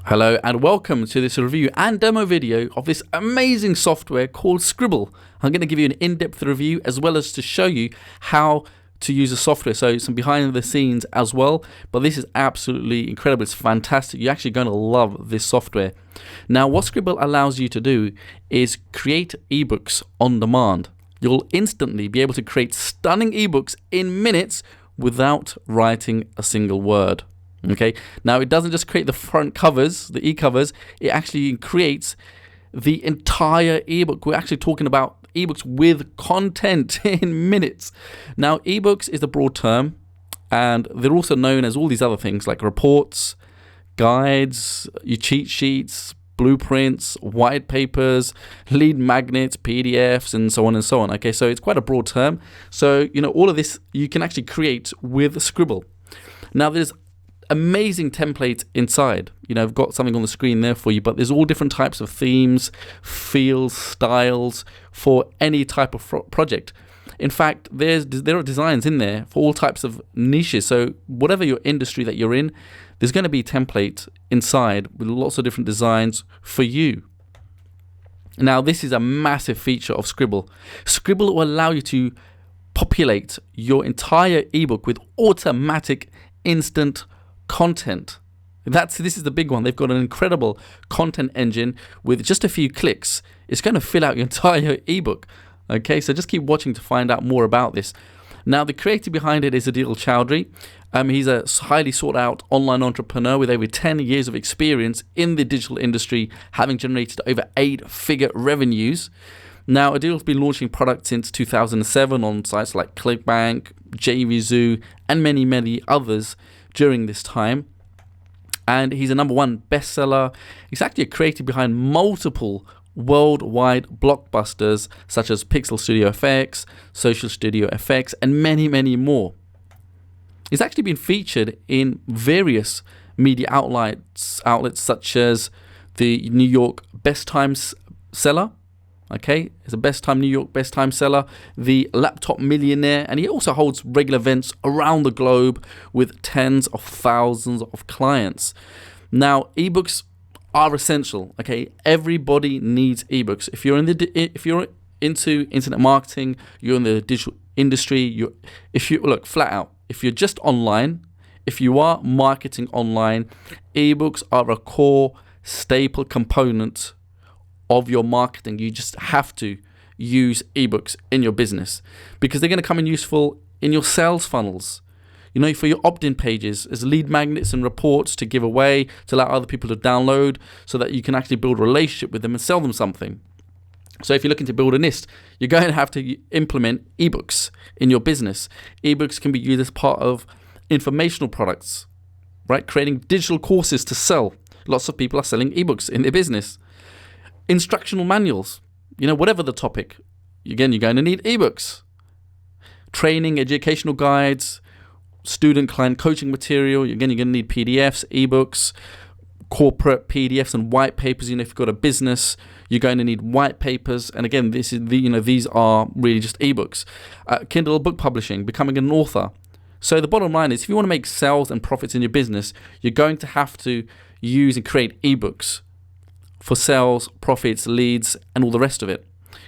Hello and welcome to this review and demo video of this amazing software called Sqribble. I'm going to give you an in-depth review as well as to show you how to use the software, so some behind the scenes as well. But this is absolutely incredible. It's fantastic. You're actually going to love this software. Now, what Sqribble allows you to do is create ebooks on demand. You'll instantly be able to create stunning ebooks in minutes without writing a single word. Okay, now it doesn't just create the front covers, the e-covers, it actually creates the entire ebook. We're actually talking about ebooks with content in minutes. Now, ebooks is the broad term, and they're also known as all these other things like reports, guides, your cheat sheets, blueprints, white papers, lead magnets, PDFs, and so on and so on. Okay, so it's quite a broad term. So, all of this you can actually create with Sqribble. Now, there's amazing templates inside. I've got something on the screen there for you, but there's all different types of themes, feels, styles for any type of project. In fact, there are designs in there for all types of niches. So whatever your industry that you're in, there's going to be a template inside with lots of different designs for you. Now, this is a massive feature of Sqribble. Sqribble will allow you to populate your entire ebook with automatic instant content. This is the big one. They've got an incredible content engine. With just a few clicks, it's going to fill out your entire ebook. Okay, so just keep watching to find out more about this. Now, the creator behind it is Adil Chowdhury. He's a highly sought out online entrepreneur with over 10 years of experience in the digital industry, having generated over 8-figure revenues. Now, Adil's been launching products since 2007 on sites like ClickBank, JVZoo, and many, many others during this time. And he's a #1 bestseller. He's actually a creator behind multiple worldwide blockbusters such as Pixel Studio FX, Social Studio FX, and many, many more. He's actually been featured in various media outlets such as the New York Best Times Seller. Okay, it's a New York Best Time Seller, the Laptop Millionaire, and he also holds regular events around the globe with tens of thousands of clients. Now, ebooks are essential. Okay, everybody needs ebooks. If you're into internet marketing, you're in the digital industry. If you're just online, if you are marketing online, ebooks are a core staple component of your marketing. You just have to use ebooks in your business because they're going to come in useful in your sales funnels, for your opt-in pages as lead magnets and reports to give away, to allow other people to download so that you can actually build a relationship with them and sell them something. So if you're looking to build a list, you're going to have to implement ebooks in your business. Ebooks can be used as part of informational products, right? Creating digital courses to sell. Lots of people are selling ebooks in their business. Instructional manuals, whatever the topic, again, you're going to need ebooks. Training, educational guides, student client coaching material, again, you're going to need PDFs, ebooks, corporate PDFs and white papers. If you've got a business, you're going to need white papers. And again, these are really just ebooks. Kindle book publishing, becoming an author. So the bottom line is, if you want to make sales and profits in your business, you're going to have to use and create ebooks for sales, profits, leads, and all the rest of it.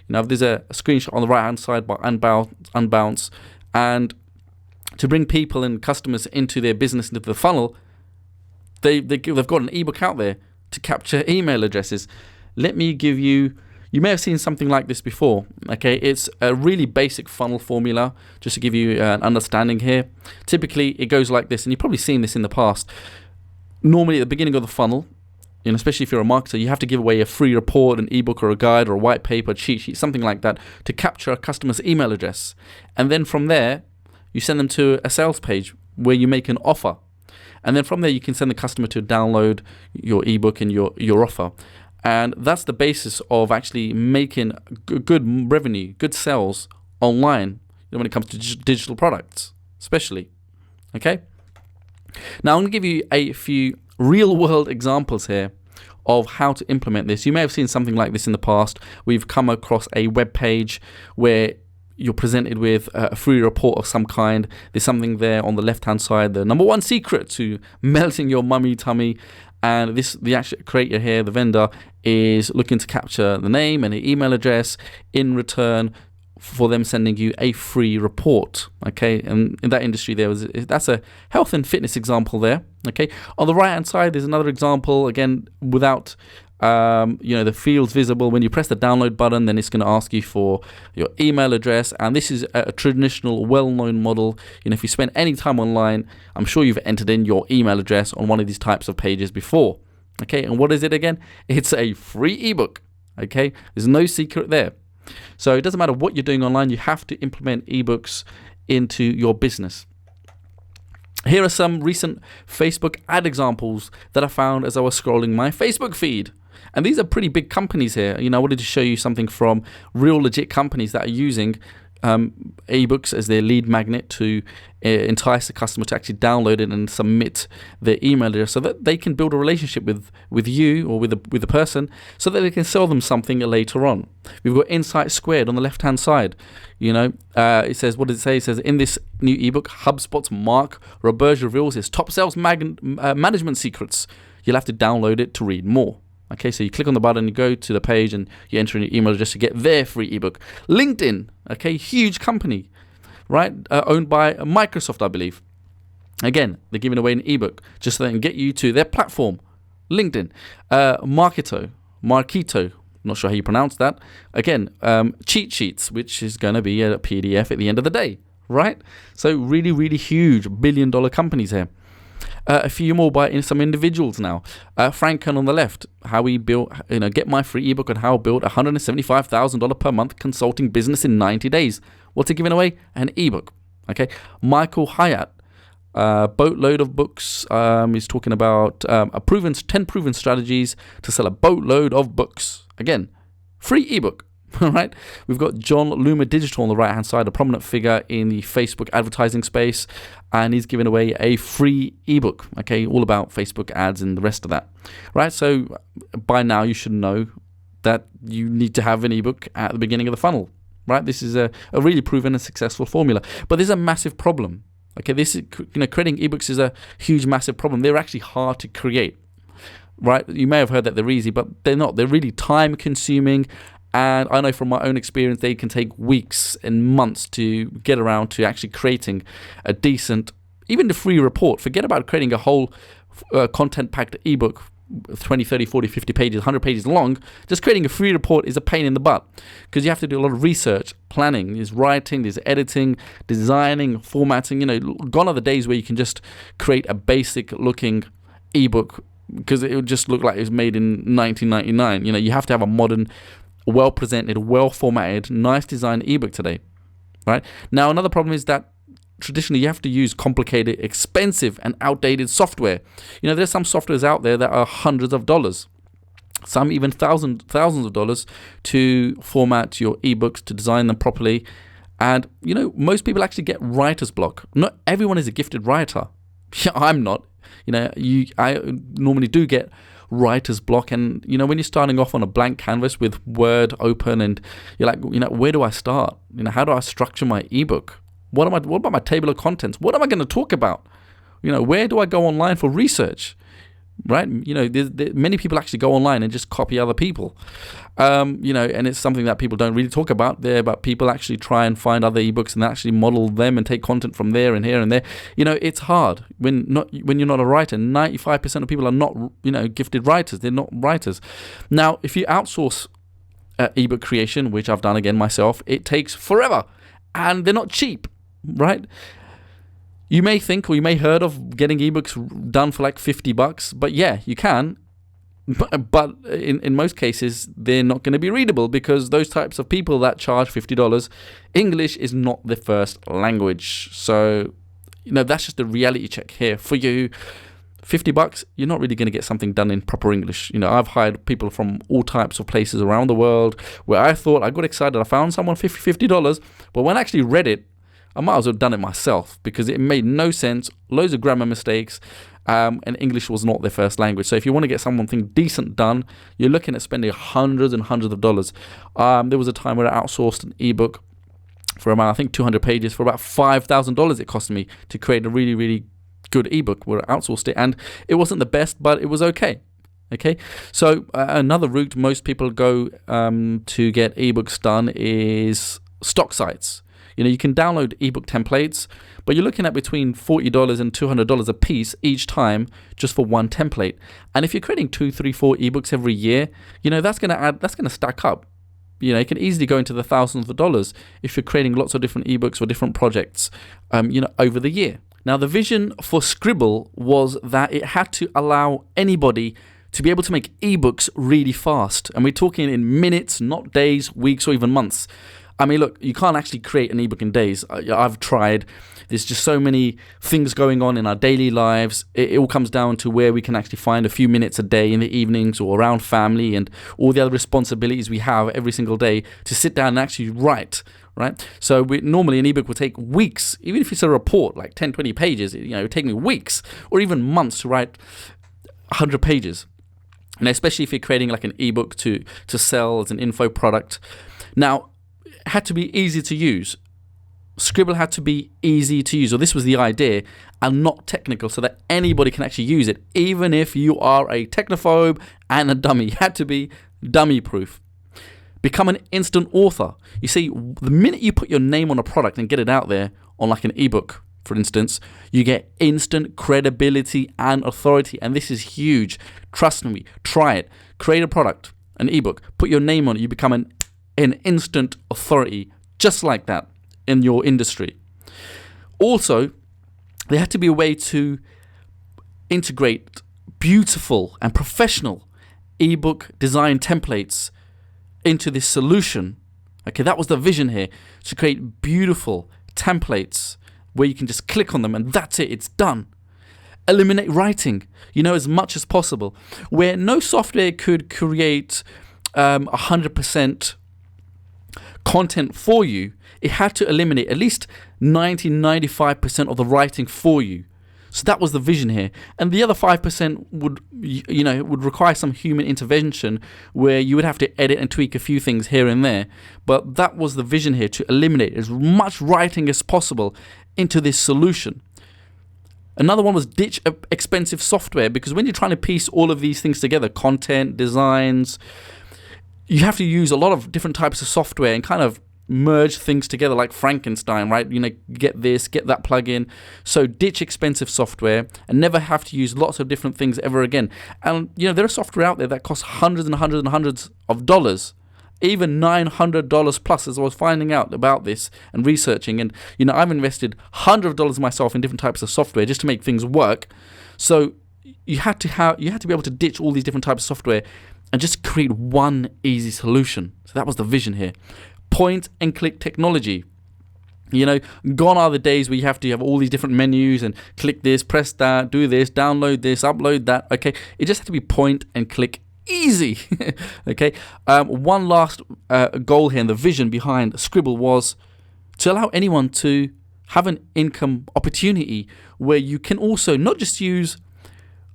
There's a screenshot on the right-hand side by Unbounce, and to bring people and customers into their business, into the funnel, they've got an ebook out there to capture email addresses. Let me give you may have seen something like this before. Okay, it's a really basic funnel formula, just to give you an understanding here. Typically, it goes like this, and you've probably seen this in the past. Normally, at the beginning of the funnel, especially if you're a marketer, you have to give away a free report, an ebook or a guide or a white paper, cheat sheet, something like that, to capture a customer's email address. And then from there, you send them to a sales page where you make an offer. And then from there, you can send the customer to download your ebook and your offer. And that's the basis of actually making good revenue, good sales online when it comes to digital products, especially. Okay? Now, I'm going to give you a few real-world examples here of how to implement this. You may have seen something like this in the past. We've come across a web page where you're presented with a free report of some kind. There's something there on the left-hand side, the #1 secret to melting your mummy tummy. and the actual creator here, the vendor, is looking to capture the name and the email address in return for them sending you a free report. Okay, and in that industry that's a health and fitness example there. Okay, on the right hand side there's another example, again without the fields visible. When you press the download button, then it's going to ask you for your email address, and this is a traditional well-known model. If you spend any time online, I'm sure you've entered in your email address on one of these types of pages before. Okay, and what is it again? It's a free ebook. Okay, there's no secret there. So it doesn't matter what you're doing online, you have to implement ebooks into your business. Here are some recent Facebook ad examples that I found as I was scrolling my Facebook feed. And these are pretty big companies here. I wanted to show you something from real legit companies that are using ebooks as their lead magnet to entice the customer to actually download it and submit their email address, so that they can build a relationship with you or with the person, so that they can sell them something later on. We've got Insight Squared on the left hand side. It says, what does it say? It says, in this new ebook, HubSpot's Mark Roberge reveals his top sales management secrets. You'll have to download it to read more. Okay, so you click on the button, you go to the page, and you enter in your email address to get their free ebook. LinkedIn, okay, huge company, right? Owned by Microsoft, I believe. Again, they're giving away an ebook just so they can get you to their platform. LinkedIn, Marketo, not sure how you pronounce that. Again, cheat sheets, which is going to be a PDF at the end of the day, right? So really, really huge billion-dollar companies here. A few more by some individuals now. Franken on the left, how he built, get my free ebook on how I built a $175,000 per month consulting business in 90 days. What's he giving away? An ebook. Okay. Michael Hyatt, boatload of books. He's talking about 10 proven strategies to sell a boatload of books. Again, free ebook. All right, we've got John Loomer Digital on the right hand side, a prominent figure in the Facebook advertising space, and he's giving away a free ebook, okay, all about Facebook ads and the rest of that, right? So by now you should know that you need to have an ebook at the beginning of the funnel, right? This is a really proven and successful formula, but there's a massive problem. Okay, this is, creating ebooks is a huge, massive problem. They're actually hard to create, right? You may have heard that they're easy, but they're not. They're really time consuming. And I know from my own experience, they can take weeks and months to get around to actually creating a decent, even the free report. Forget about creating a whole content-packed ebook, 20, 30, 40, 50 pages, 100 pages long. Just creating a free report is a pain in the butt, because you have to do a lot of research, planning, there's writing, there's editing, designing, formatting. Gone are the days where you can just create a basic-looking ebook, because it would just look like it was made in 1999. You have to have a modern, well-presented, well-formatted, nice design ebook today, right? Now, another problem is that traditionally you have to use complicated, expensive, and outdated software. There's some softwares out there that are hundreds of dollars, some even thousands of dollars to format your ebooks, to design them properly. And, most people actually get writer's block. Not everyone is a gifted writer. I'm not. I normally do get writer's block, and when you're starting off on a blank canvas with Word open, and you're like, where do I start? How do I structure my ebook? What about my table of contents? What am I going to talk about? Where do I go online for research? Right? Many people actually go online and just copy other people. And it's something that people don't really talk about there, but people actually try and find other ebooks and actually model them and take content from there and here and there. It's hard when you're not a writer. 95% of people are not, gifted writers. They're not writers. Now, if you outsource ebook creation, which I've done again myself, it takes forever, and they're not cheap, right? You may think, or you may heard of getting ebooks done for like $50, but yeah, you can. But in most cases, they're not going to be readable, because those types of people that charge $50, English is not their first language. So, that's just the reality check here for you. $50, you're not really going to get something done in proper English. I've hired people from all types of places around the world where I thought, I got excited, I found someone $50, but when I actually read it, I might as well have done it myself, because it made no sense, loads of grammar mistakes, and English was not their first language. So if you want to get something decent done, you're looking at spending hundreds and hundreds of dollars. There was a time where I outsourced an ebook for about, I think, 200 pages for about $5,000 it cost me to create a really, really good ebook. We outsourced it, and it wasn't the best, but it was okay. Okay, so another route most people go to get ebooks done is stock sites. You can download ebook templates, but you're looking at between $40 and $200 a piece each time just for one template. And if you're creating 2, 3, 4 ebooks every year, that's going to stack up. It can easily go into the thousands of dollars if you're creating lots of different ebooks for different projects, over the year. Now, the vision for Sqribble was that it had to allow anybody to be able to make ebooks really fast. And we're talking in minutes, not days, weeks, or even months. I mean, look, you can't actually create an ebook in days. I've tried. There's just so many things going on in our daily lives. It all comes down to where we can actually find a few minutes a day in the evenings or around family and all the other responsibilities we have every single day to sit down and actually write, right? So normally an ebook will take weeks, even if it's a report, like 10, 20 pages, it would take me weeks or even months to write 100 pages. And especially if you're creating like an ebook to sell as an info product. Now, it had to be easy to use. Sqribble had to be easy to use, or this was the idea, and not technical, so that anybody can actually use it, even if you are a technophobe and a dummy. It had to be dummy proof. Become an instant author. You see, the minute you put your name on a product and get it out there on like an ebook, for instance, you get instant credibility and authority, and this is huge. Trust me, try it. Create a product, an ebook, put your name on it, you become an instant authority, just like that, in your industry. Also, there had to be a way to integrate beautiful and professional ebook design templates into this solution. Okay, that was the vision here, to create beautiful templates where you can just click on them and that's it, it's done. Eliminate writing, as much as possible. Where no software could create 100% content for you, it had to eliminate at least 90-95% of the writing for you. So that was the vision here. And the other 5% would require some human intervention where you would have to edit and tweak a few things here and there. But that was the vision here, to eliminate as much writing as possible into this solution. Another one was ditch expensive software, because when you're trying to piece all of these things together, content, designs, you have to use a lot of different types of software and kind of merge things together like Frankenstein, right? Get this, get that plugin. So ditch expensive software and never have to use lots of different things ever again. And there are software out there that costs hundreds and hundreds and hundreds of dollars, even $900 plus, as I was finding out about this and researching. And I've invested hundreds of dollars myself in different types of software just to make things work. So you had to be able to ditch all these different types of software and just create one easy solution. So that was the vision here. Point and click technology. Gone are the days where you have to have all these different menus and click this, press that, do this, download this, upload that. Okay, it just had to be point and click, easy. Okay. One last goal here, and the vision behind Sqribble was to allow anyone to have an income opportunity where you can also not just use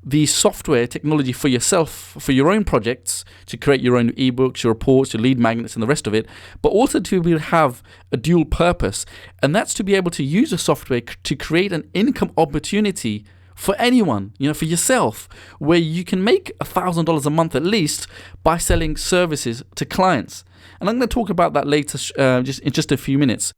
the software technology for yourself, for your own projects, to create your own ebooks, your reports, your lead magnets, and the rest of it, but also to be able to have a dual purpose, and that's to be able to use the software to create an income opportunity for anyone, for yourself, where you can make $1,000 a month at least by selling services to clients. And I'm going to talk about that later, just in just a few minutes.